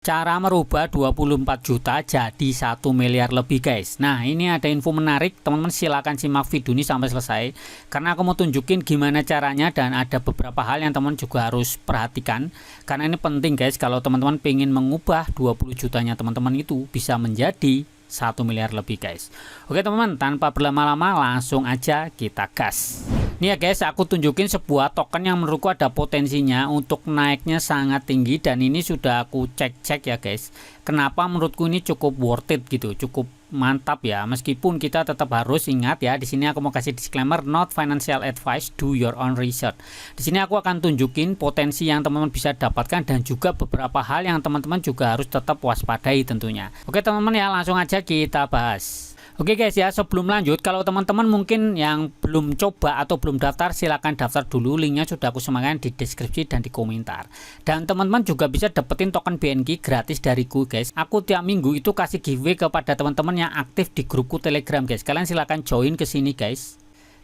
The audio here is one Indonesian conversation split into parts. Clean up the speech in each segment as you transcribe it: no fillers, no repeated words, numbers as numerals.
Cara merubah 24 juta jadi 1 miliar lebih guys. Nah ini ada info menarik, teman-teman silakan simak video ini sampai selesai. Karena aku mau tunjukin gimana caranya dan ada beberapa hal yang teman juga harus perhatikan. Karena ini penting guys, kalau teman-teman pengen mengubah 20 jutanya teman-teman itu bisa menjadi 1 miliar lebih guys. Oke teman-teman, tanpa berlama-lama langsung aja kita gas. Ini ya guys, aku tunjukin sebuah token yang menurutku ada potensinya untuk naiknya sangat tinggi dan ini sudah aku cek-cek ya guys. Kenapa menurutku ini cukup worth it gitu, cukup mantap ya. Meskipun kita tetap harus ingat ya, di sini aku mau kasih disclaimer not financial advice, do your own research. Di sini aku akan tunjukin potensi yang teman-teman bisa dapatkan dan juga beberapa hal yang teman-teman juga harus tetap waspadai tentunya. Oke teman-teman ya, langsung aja kita bahas. Oke guys ya, sebelum lanjut, kalau teman-teman mungkin yang belum coba atau belum daftar, silahkan daftar dulu, linknya sudah aku semakan di deskripsi dan di komentar. Dan teman-teman juga bisa dapetin token BNK gratis dariku guys. Aku tiap minggu itu kasih giveaway kepada teman-teman yang aktif di grupku Telegram guys. Kalian silahkan join ke sini guys.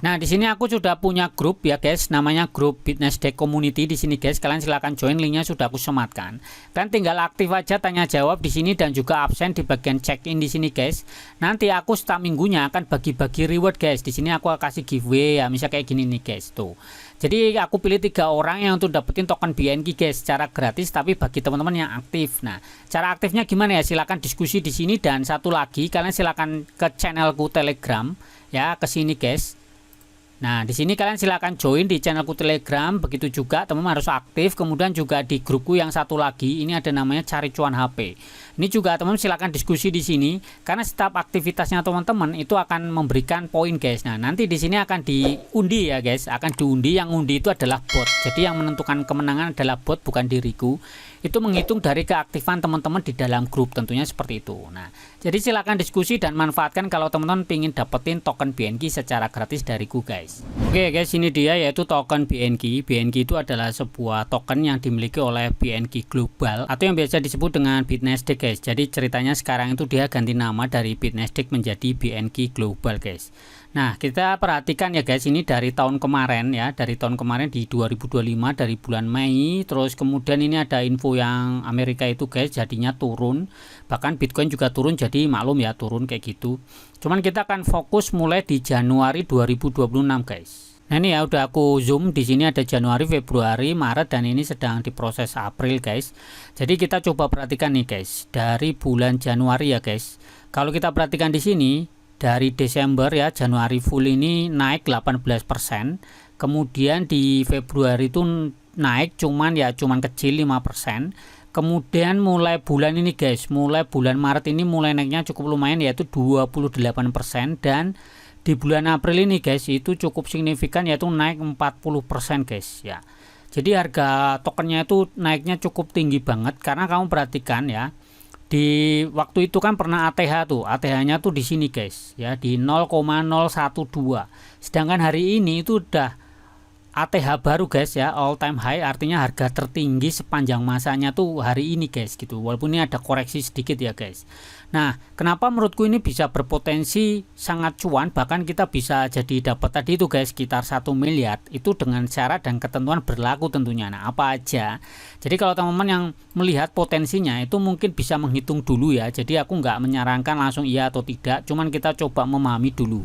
Nah di sini aku sudah punya grup ya guys, namanya grup BitNasdaq Community di sini guys. Kalian silahkan join, linknya sudah aku sematkan. Kalian tinggal aktif aja tanya jawab di sini dan juga absen di bagian check in di sini guys. Nanti aku setiap minggunya akan bagi-bagi reward guys. Di sini aku akan kasih giveaway ya, misal kayak gini nih guys tuh. Jadi aku pilih 3 orang yang untuk dapetin token BNK guys secara gratis, tapi bagi teman-teman yang aktif. Nah cara aktifnya gimana ya? Silahkan diskusi di sini dan satu lagi kalian silahkan ke channelku Telegram ya, ke sini guys. Nah, di sini kalian silahkan join di channelku Telegram, begitu juga teman-teman harus aktif. Kemudian juga di grupku yang satu lagi, ini ada namanya Cari Cuan HP. Ini juga teman-teman silahkan diskusi di sini, karena setiap aktivitasnya teman-teman itu akan memberikan poin guys. Nah, nanti di sini akan diundi ya guys, akan diundi. Yang undi itu adalah bot. Jadi yang menentukan kemenangan adalah bot, bukan diriku. Itu menghitung dari keaktifan teman-teman di dalam grup, tentunya seperti itu. Nah, jadi silakan diskusi dan manfaatkan kalau teman-teman ingin dapetin token BNK secara gratis dariku guys. Oke guys, ini dia yaitu token BNK. BNK itu adalah sebuah token yang dimiliki oleh BNK Global atau yang biasa disebut dengan BitNasdaq guys. Jadi ceritanya sekarang itu dia ganti nama dari BitNasdaq menjadi BNK Global guys. Nah kita perhatikan ya guys, ini dari tahun kemarin ya, dari tahun kemarin di 2025 dari bulan Mei. Terus kemudian ini ada info yang Amerika itu guys jadinya turun, bahkan Bitcoin juga turun, jadi maklum ya turun kayak gitu. Cuman kita akan fokus mulai di Januari 2026 guys. Nah ini ya udah aku zoom, di sini ada Januari, Februari, Maret dan ini sedang diproses April guys. Jadi kita coba perhatikan nih guys, dari bulan Januari ya guys. Kalau kita perhatikan di sini dari Desember ya, Januari full ini naik 18%. Kemudian di Februari itu naik cuman kecil 5%. Kemudian mulai bulan ini guys, mulai bulan Maret ini mulai naiknya cukup lumayan yaitu 28%, dan di bulan April ini guys itu cukup signifikan yaitu naik 40% guys ya. Jadi harga tokennya itu naiknya cukup tinggi banget, karena kamu perhatikan ya. Di waktu itu kan pernah ATH tuh, ATH-nya tuh di sini guys ya, di 0,012. Sedangkan hari ini itu udah ATH baru guys ya, all time high, artinya harga tertinggi sepanjang masanya tuh hari ini guys gitu. Walaupun ini ada koreksi sedikit ya guys. Nah, kenapa menurutku ini bisa berpotensi sangat cuan, bahkan kita bisa jadi dapat tadi itu guys sekitar 1 miliar itu dengan syarat dan ketentuan berlaku tentunya. Nah, apa aja? Jadi kalau teman-teman yang melihat potensinya itu mungkin bisa menghitung dulu ya. Jadi aku nggak menyarankan langsung iya atau tidak, cuman kita coba memahami dulu.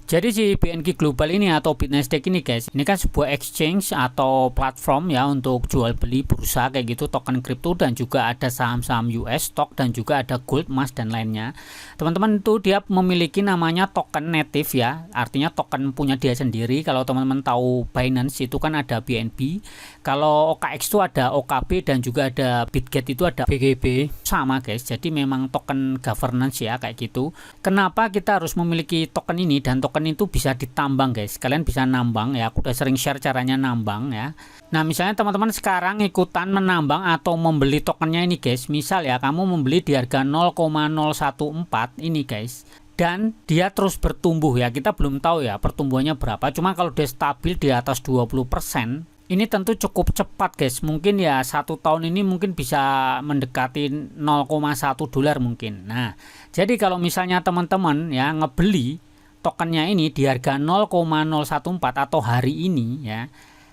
Jadi si BNK Global ini atau BitNasdaq ini guys, ini kan sebuah exchange atau platform ya untuk jual beli bursa kayak gitu, token kripto, dan juga ada saham-saham US stock dan juga ada gold, emas dan lainnya. Teman-teman itu dia memiliki namanya token native ya, artinya token punya dia sendiri. Kalau teman-teman tahu Binance itu kan ada BNB, kalau OKX itu ada OKB dan juga ada Bitget itu ada BGB, sama guys. Jadi memang token governance ya kayak gitu. Kenapa kita harus memiliki token ini? Dan token itu bisa ditambang guys, kalian bisa nambang ya, aku udah sering share caranya nambang ya. Nah misalnya teman-teman sekarang ikutan menambang atau membeli tokennya ini guys, misal ya kamu membeli di harga 0,014 ini guys, dan dia terus bertumbuh ya, kita belum tahu ya pertumbuhannya berapa, cuma kalau dia stabil di atas 20%, ini tentu cukup cepat guys. Mungkin ya 1 tahun ini mungkin bisa mendekati 0,1 dolar mungkin. Nah jadi kalau misalnya teman-teman ya ngebeli tokennya ini di harga 0,014 atau hari ini ya,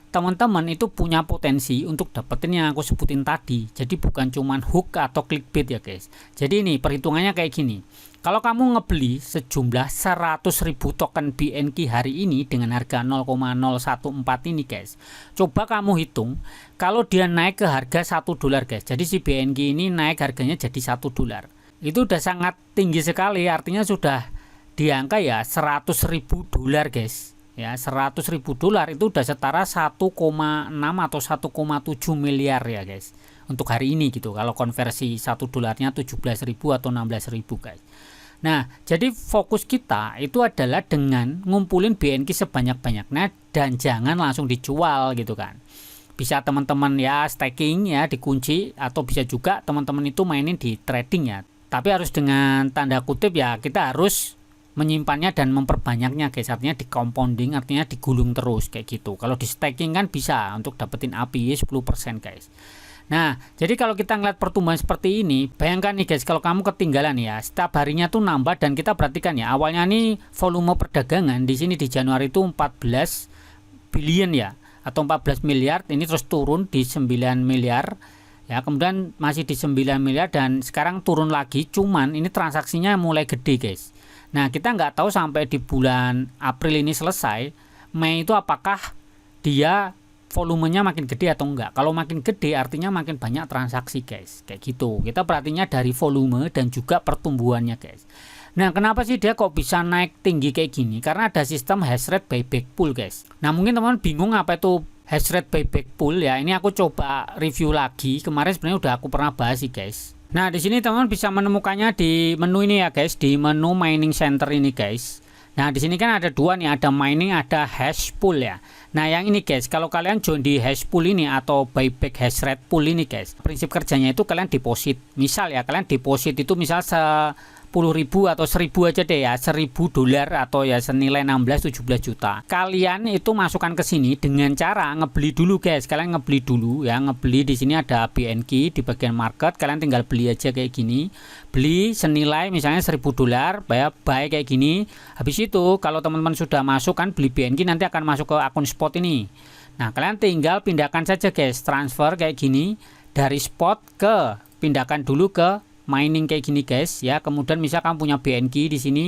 teman-teman itu punya potensi untuk dapetin yang aku sebutin tadi. Jadi bukan cuman hook atau clickbait ya guys. Jadi ini perhitungannya kayak gini. Kalau kamu ngebeli sejumlah 100.000 token BNK hari ini dengan harga 0,014 ini guys. Coba kamu hitung kalau dia naik ke harga $1 guys. Jadi si BNK ini naik harganya jadi $1. Itu udah sangat tinggi sekali, artinya sudah di angka ya $100.000 guys. Ya, $100.000 itu udah setara 1,6 atau 1,7 miliar ya guys. Untuk hari ini gitu. Kalau konversi $1-nya 17.000 atau 16.000 guys. Nah, jadi fokus kita itu adalah dengan ngumpulin BNK sebanyak-banyaknya dan jangan langsung dijual gitu kan. Bisa teman-teman ya staking ya dikunci, atau bisa juga teman-teman itu mainin di trading ya. Tapi harus dengan tanda kutip ya, kita harus menyimpannya dan memperbanyaknya guys, artinya di compounding, artinya digulung terus kayak gitu. Kalau di staking kan bisa untuk dapetin APY 10% guys. Nah, jadi kalau kita ngeliat pertumbuhan seperti ini, bayangkan nih guys, kalau kamu ketinggalan ya, setiap harinya tuh nambah, dan kita perhatikan ya, awalnya nih volume perdagangan di sini di Januari itu 14 billion ya, atau 14 miliar, ini terus turun di 9 miliar. Ya, kemudian masih di 9 miliar dan sekarang turun lagi, cuman ini transaksinya mulai gede guys. Nah, kita nggak tahu sampai di bulan April ini selesai, Mei itu apakah dia volumenya makin gede atau enggak. Kalau makin gede artinya makin banyak transaksi guys, kayak gitu. Kita perhatinya dari volume dan juga pertumbuhannya guys. Nah, kenapa sih dia kok bisa naik tinggi kayak gini? Karena ada sistem hash rate buyback pool guys. Nah, mungkin teman-teman bingung apa itu hash rate buyback pool ya. Ini aku coba review lagi. Kemarin sebenarnya udah aku pernah bahas sih guys. Nah, di sini teman-teman bisa menemukannya di menu ini ya guys, di menu mining center ini guys. Nah, di sini kan ada dua nih, ada mining, ada hash pool ya. Nah, yang ini guys, kalau kalian join di hash pool ini atau buyback hash rate pool ini guys, prinsip kerjanya itu kalian deposit. Misal ya, kalian deposit itu misal 10.000 atau 1.000 aja deh ya, $1.000 atau ya senilai 16-17 juta. Kalian itu masukkan ke sini dengan cara ngebeli dulu guys. Kalian ngebeli dulu ya, ngebeli di sini ada BNK di bagian market, kalian tinggal beli aja kayak gini. Beli senilai misalnya $1.000, buy kayak gini. Habis itu kalau teman-teman sudah masuk kan beli BNK, nanti akan masuk ke akun spot ini. Nah, kalian tinggal pindahkan saja guys, transfer kayak gini dari spot ke, pindahkan dulu ke mining kayak gini guys ya. Kemudian misal kamu punya BNK di sini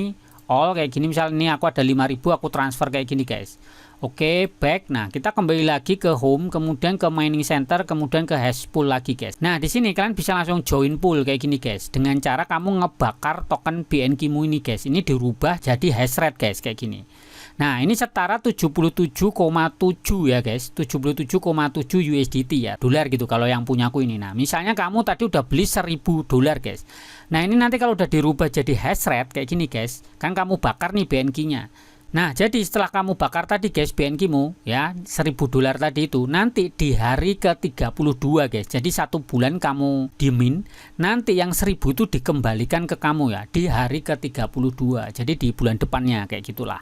all kayak gini, misal ini aku ada 5.000, aku transfer kayak gini guys. Oke, back. Nah, kita kembali lagi ke home, kemudian ke mining center, kemudian ke hash pool lagi guys. Nah, di sini kalian bisa langsung join pool kayak gini guys, dengan cara kamu ngebakar token BNK-mu ini guys. Ini dirubah jadi hash rate guys kayak gini. Nah, ini setara 77,7 ya guys, 77,7 USDT ya, dolar gitu kalau yang punyaku ini. Nah, misalnya kamu tadi udah beli $1.000 guys. Nah, ini nanti kalau udah dirubah jadi hash rate kayak gini guys, kan kamu bakar nih BNK-nya. Nah, jadi setelah kamu bakar tadi guys BNK-mu ya, $1.000 tadi itu, nanti di hari ke-32 guys, jadi 1 bulan kamu diemin, nanti yang 1.000 itu dikembalikan ke kamu ya, di hari ke-32, jadi di bulan depannya kayak gitulah.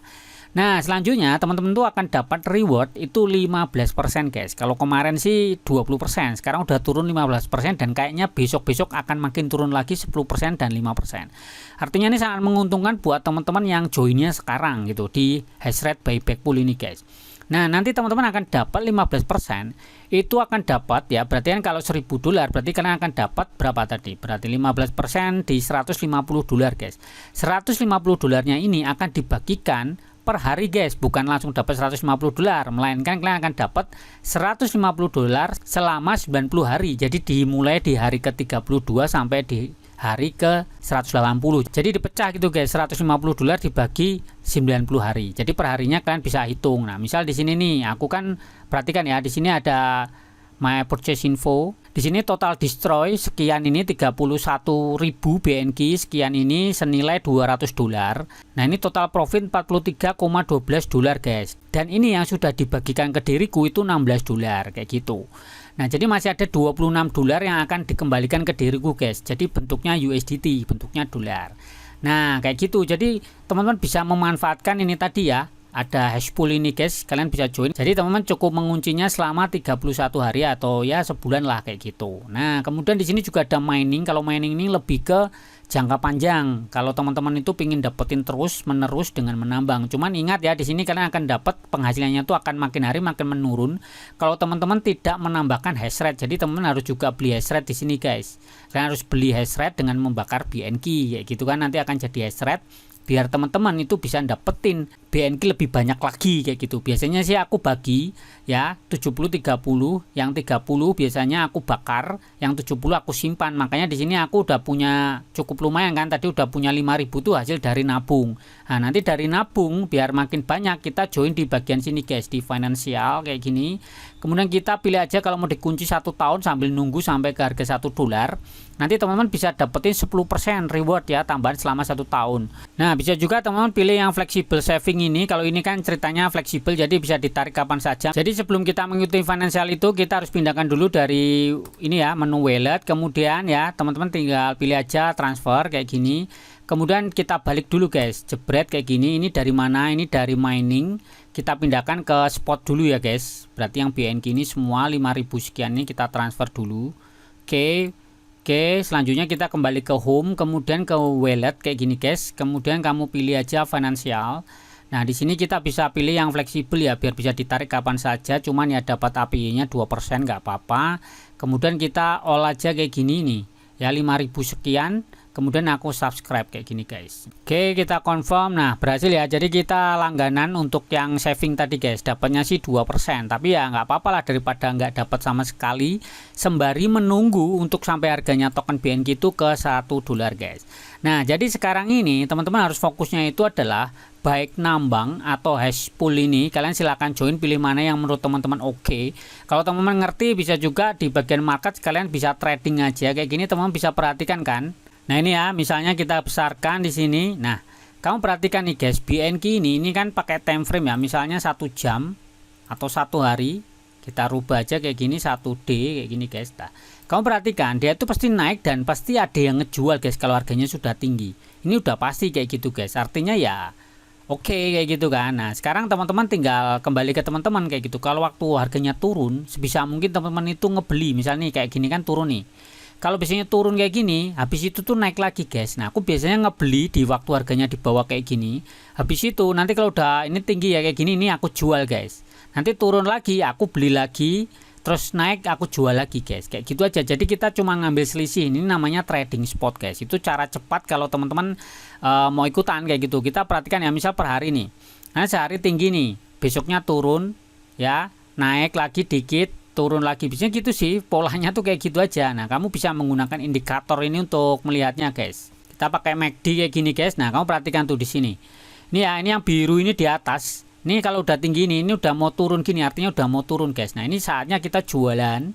Nah, selanjutnya teman-teman tuh akan dapat reward itu 15% guys. Kalau kemarin sih 20%, sekarang udah turun 15% dan kayaknya besok-besok akan makin turun lagi 10% dan 5%. Artinya ini sangat menguntungkan buat teman-teman yang joinnya sekarang gitu di hash rate buyback pool ini guys. Nah, nanti teman-teman akan dapat 15%, itu akan dapat ya, berarti kan kalau $1.000 berarti kalian akan dapat berapa tadi? Berarti 15% di $150 guys. $150-nya ini akan dibagikan per hari guys, bukan langsung dapat $150, melainkan kalian akan dapat $150 selama 90 hari. Jadi dimulai di hari ke-32 sampai di hari ke-180. Jadi dipecah gitu guys, $150 dibagi 90 hari. Jadi perharinya kalian bisa hitung. Nah, misal di sini nih, aku kan perhatikan ya, di sini ada my purchase info. Di sini total destroy sekian, ini 31.000 BNK, sekian ini senilai $200. Nah, ini total profit $43,12 guys. Dan ini yang sudah dibagikan ke diriku itu $16 kayak gitu. Nah, jadi masih ada $26 yang akan dikembalikan ke diriku guys. Jadi bentuknya USDT, bentuknya dolar. Nah, kayak gitu. Jadi teman-teman bisa memanfaatkan ini tadi ya, ada hash pool ini guys, kalian bisa join. Jadi teman-teman cukup menguncinya selama 31 hari atau ya sebulan lah kayak gitu. Nah, kemudian di sini juga ada mining. Kalau mining ini lebih ke jangka panjang. Kalau teman-teman itu pingin dapetin terus menerus dengan menambang. Cuman ingat ya, di sini kalian akan dapat penghasilannya itu akan makin hari makin menurun kalau teman-teman tidak menambahkan hash rate. Jadi teman-teman harus juga beli hash rate di sini guys. Kalian harus beli hash rate dengan membakar BNK kayak gitu kan, nanti akan jadi hash rate biar teman-teman itu bisa dapetin BNK lebih banyak lagi kayak gitu. Biasanya sih aku bagi ya 70-30, yang 30 biasanya aku bakar, yang 70 aku simpan. Makanya di sini aku udah punya cukup lumayan kan, tadi udah punya 5.000 tuh hasil dari nabung. Nah, nanti dari nabung biar makin banyak kita join di bagian sini guys, di financial kayak gini. Kemudian kita pilih aja kalau mau dikunci 1 tahun sambil nunggu sampai ke harga $1. Nanti teman-teman bisa dapetin 10% reward ya, tambahan selama 1 tahun. Nah, bisa juga teman-teman pilih yang flexible saving ini. Kalau ini kan ceritanya fleksibel, jadi bisa ditarik kapan saja. Jadi sebelum kita mengikuti financial itu, kita harus pindahkan dulu dari ini ya, menu wallet. Kemudian ya teman-teman tinggal pilih aja transfer kayak gini. Kemudian kita balik dulu guys, jebret kayak gini. Ini dari mana? Ini dari mining. Kita pindahkan ke spot dulu ya guys. Berarti yang BNK ini semua 5.000 sekian ini kita transfer dulu. Oke, selanjutnya kita kembali ke home, kemudian ke wallet kayak gini guys. Kemudian kamu pilih aja financial. Nah, di sini kita bisa pilih yang fleksibel ya, biar bisa ditarik kapan saja. Cuman ya dapat APY-nya 2%, nggak apa-apa. Kemudian kita all aja kayak gini nih. Ya 5.000 sekian. Kemudian aku subscribe kayak gini guys. Oke, kita confirm. Nah, berhasil ya. Jadi kita langganan untuk yang saving tadi guys, dapatnya sih 2%. Tapi ya nggak apa-apa lah daripada nggak dapat sama sekali, sembari menunggu untuk sampai harganya token BNK itu ke $1 guys. Nah, jadi sekarang ini teman-teman harus fokusnya itu adalah baik nambang atau hash pool ini. Kalian silahkan join, pilih mana yang menurut teman-teman oke. Kalau teman-teman ngerti, bisa juga di bagian market kalian bisa trading aja kayak gini. Teman-teman bisa perhatikan kan. Nah, ini ya, misalnya kita besarkan di sini. Nah, kamu perhatikan nih guys, BNK ini kan pakai time frame ya. Misalnya 1 jam atau 1 hari. Kita rubah aja kayak gini, 1D kayak gini guys. Nah, kamu perhatikan dia itu pasti naik dan pasti ada yang ngejual guys kalau harganya sudah tinggi. Ini udah pasti kayak gitu guys. Artinya ya oke kayak gitu kan. Nah, sekarang teman-teman tinggal kembali ke teman-teman kayak gitu. Kalau waktu harganya turun, sebisa mungkin teman-teman itu ngebeli. Misalnya nih kayak gini kan turun nih. Kalau biasanya turun kayak gini, habis itu tuh naik lagi guys. Nah, aku biasanya ngebeli di waktu harganya di bawah kayak gini. Habis itu nanti kalau udah ini tinggi ya kayak gini, ini aku jual guys. Nanti turun lagi, aku beli lagi. Terus naik aku jual lagi guys, kayak gitu aja. Jadi kita cuma ngambil selisih. Ini namanya trading spot guys. Itu cara cepat kalau teman-teman mau ikutan kayak gitu. Kita perhatikan ya, misal per hari nih. Nah, sehari tinggi nih, besoknya turun ya, naik lagi dikit, turun lagi. Biasanya gitu sih, polanya tuh kayak gitu aja. Nah, kamu bisa menggunakan indikator ini untuk melihatnya guys. Kita pakai MACD kayak gini guys. Nah, kamu perhatikan tuh di sini. Ini ya, ini yang biru ini di atas. Ini kalau udah tinggi ini udah mau turun gini, artinya udah mau turun guys. Nah, ini saatnya kita jualan.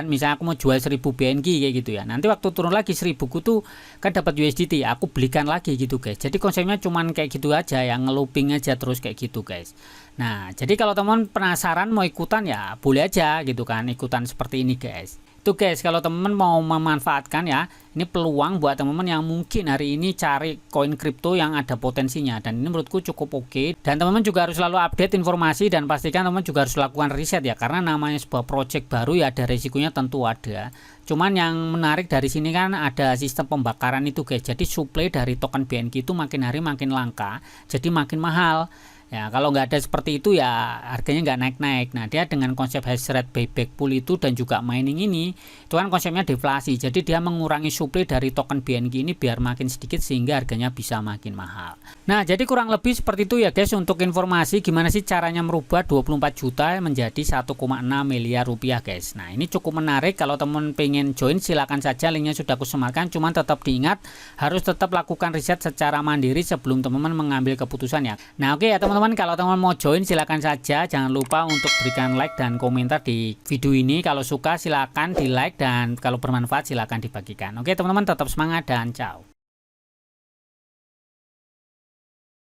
Misalnya aku mau jual 1000 BNK kayak gitu ya. Nanti waktu turun lagi 1000 ku tuh kan dapat USDT, aku belikan lagi gitu guys. Jadi konsepnya cuman kayak gitu aja, yang ngelooping aja terus kayak gitu guys. Nah, jadi kalau teman penasaran mau ikutan ya boleh aja gitu kan, ikutan seperti ini guys. Itu guys, kalau teman-teman mau memanfaatkan ya, ini peluang buat teman-teman yang mungkin hari ini cari koin kripto yang ada potensinya, dan ini menurutku cukup oke. Dan teman-teman juga harus selalu update informasi dan pastikan teman-teman juga harus lakukan riset ya, karena namanya sebuah project baru ya ada resikonya tentu ada. Cuman yang menarik dari sini kan ada sistem pembakaran itu guys. Jadi supply dari token BNK itu makin hari makin langka, jadi makin mahal. Ya, kalau nggak ada seperti itu ya harganya nggak naik-naik. Nah, dia dengan konsep hash rate buyback pool itu dan juga mining ini, itu kan konsepnya deflasi. Jadi dia mengurangi supply dari token BNK ini biar makin sedikit sehingga harganya bisa makin mahal. Nah, jadi kurang lebih seperti itu ya guys untuk informasi gimana sih caranya merubah 24 juta menjadi 1,6 miliar rupiah guys. Nah, ini cukup menarik. Kalau teman pengen join silakan saja, linknya sudah aku sematkan. Cuman tetap diingat harus tetap lakukan riset secara mandiri sebelum teman-teman mengambil keputusan ya. Nah, oke ya teman-teman, kalau teman mau join silakan saja, jangan lupa untuk berikan like dan komentar di video ini. Kalau suka silakan di like dan kalau bermanfaat silakan dibagikan. Oke teman-teman, tetap semangat dan ciao.